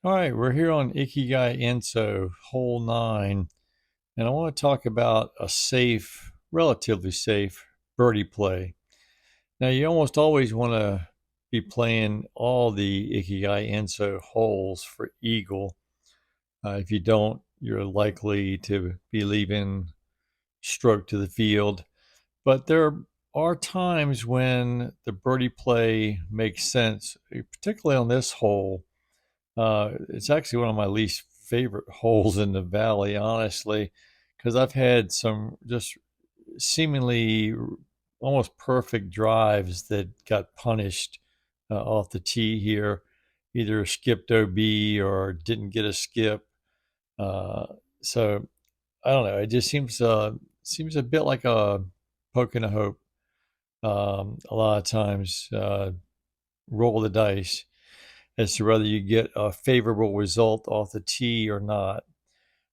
All right, we're here on Ikigai Enso, hole 9, and I want to talk about a safe, relatively safe birdie play. Now, you almost always want to be playing all the Ikigai Enso holes for eagle. If you don't, you're likely to be leaving stroke to the field. But there are times when the birdie play makes sense, particularly on this hole. It's actually one of my least favorite holes in the valley, honestly, because I've had some just seemingly almost perfect drives that got punished off the tee here, either skipped OB or didn't get a skip. Uh, so I don't know. It just seems a bit like a poke and a hope. A lot of times, roll the dice as to whether you get a favorable result off the tee or not.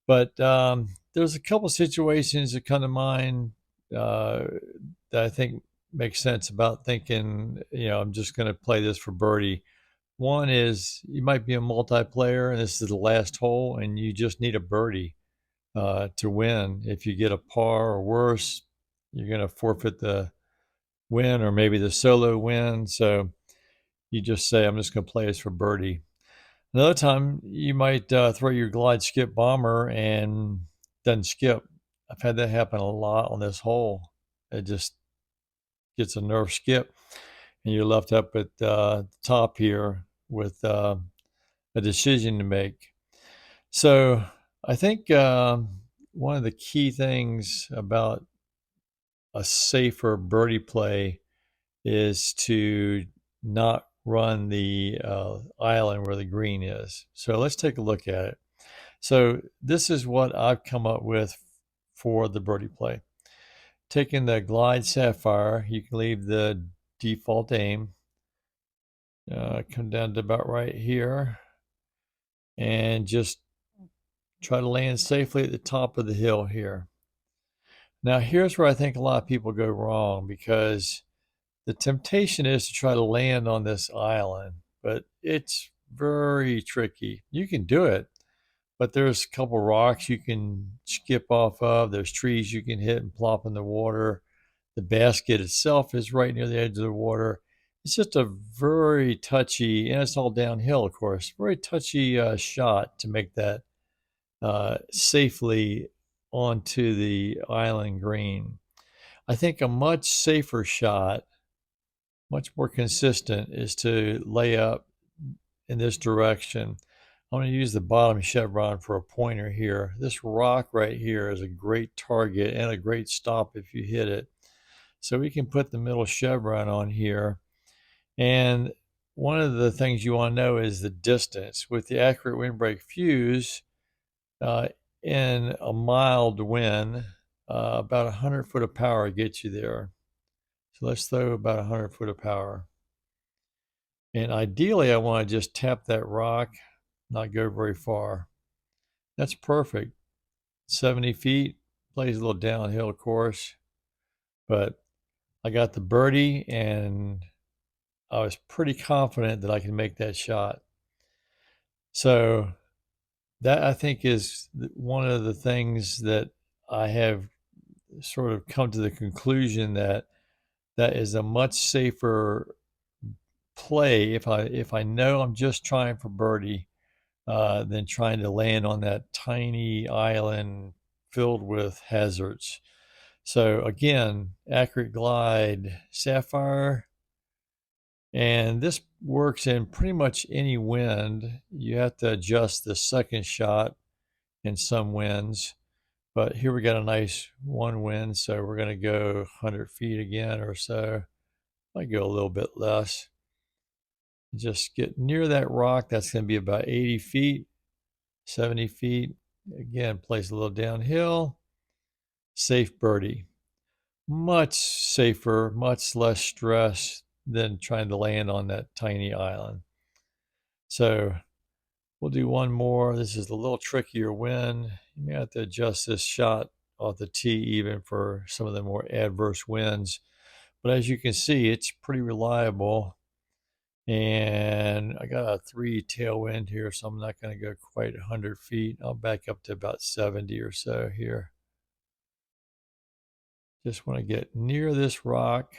But there's a couple situations that come to mind uh, that I think make sense about thinking, I'm just going to play this for birdie. One is you might be a multiplayer, and this is the last hole, and you just need a birdie to win. If you get a par or worse, you're going to forfeit the win or maybe the solo win. So you just say, I'm just going to play this for birdie. Another time, you might throw your glide skip bomber and doesn't skip. I've had that happen a lot on this hole. It just gets a nerve skip, and you're left up at the top here with a decision to make. So I think one of the key things about a safer birdie play is to not run the island where the green is. So let's take a look at it. So this is what I've come up with for the birdie play. Taking the glide sapphire, you can leave the default aim, come down to about right here, and just try to land safely at the top of the hill here. Now here's where I think a lot of people go wrong, because the temptation is to try to land on this island, but it's very tricky. You can do it, but there's a couple rocks you can skip off of. There's trees you can hit and plop in the water. The basket itself is right near the edge of the water. It's just a very touchy, and it's all downhill, of course, very touchy shot to make that safely onto the island green. I think a much safer shot, much more consistent, is to lay up in this direction. I'm going to use the bottom chevron for a pointer here. This rock right here is a great target and a great stop if you hit it. So we can put the middle chevron on here. And one of the things you want to know is the distance. With the accurate windbreak fuse, uh, in a mild wind, about 100 foot of power gets you there. So let's throw about 100 foot of power. And ideally, I want to just tap that rock, not go very far. That's perfect. 70 feet, plays a little downhill course, but I got the birdie and I was pretty confident that I can make that shot. So that, I think, is one of the things that I have sort of come to the conclusion that that is a much safer play if I know I'm just trying for birdie than trying to land on that tiny island filled with hazards. So again, accurate glide sapphire, and this works in pretty much any wind. You have to adjust the second shot in some winds, but here we got a nice one wind, so we're going to go 100 feet again or so. Might go a little bit less. Just get near that rock. That's going to be about 80 feet, 70 feet. Again, place a little downhill. Safe birdie. Much safer, much less stress than trying to land on that tiny island. So we'll do one more. This is a little trickier wind. You may have to adjust this shot off the tee even for some of the more adverse winds. But as you can see, it's pretty reliable. And I got a 3 tailwind here, so I'm not going to go quite 100 feet. I'll back up to about 70 or so here. Just want to get near this rock.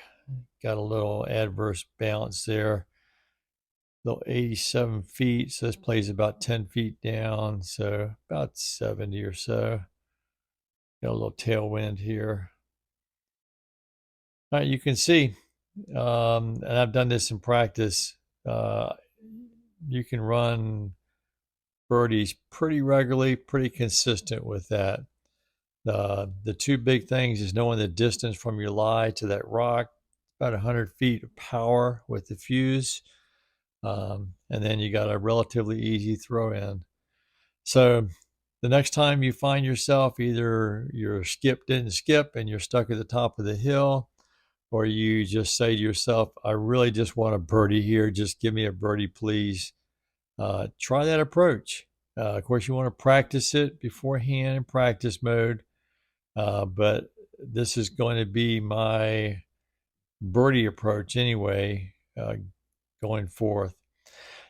Got a little adverse balance there. Little 87 feet, so this plays about 10 feet down, so about 70 or so. Got a little tailwind here. All right, you can see, and I've done this in practice, you can run birdies pretty regularly, pretty consistent with that. The two big things is knowing the distance from your lie to that rock, about 100 feet of power with the fuse, and then you got a relatively easy throw in. So the next time you find yourself, either your skip didn't skip and you're stuck at the top of the hill, or you just say to yourself, I really just want a birdie here. Just give me a birdie, please. Try that approach. Of course, you want to practice it beforehand in practice mode, but this is going to be my birdie approach anyway, going forth.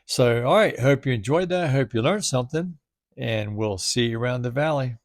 So, all right, hope you enjoyed that. Hope you learned something, and we'll see you around the valley.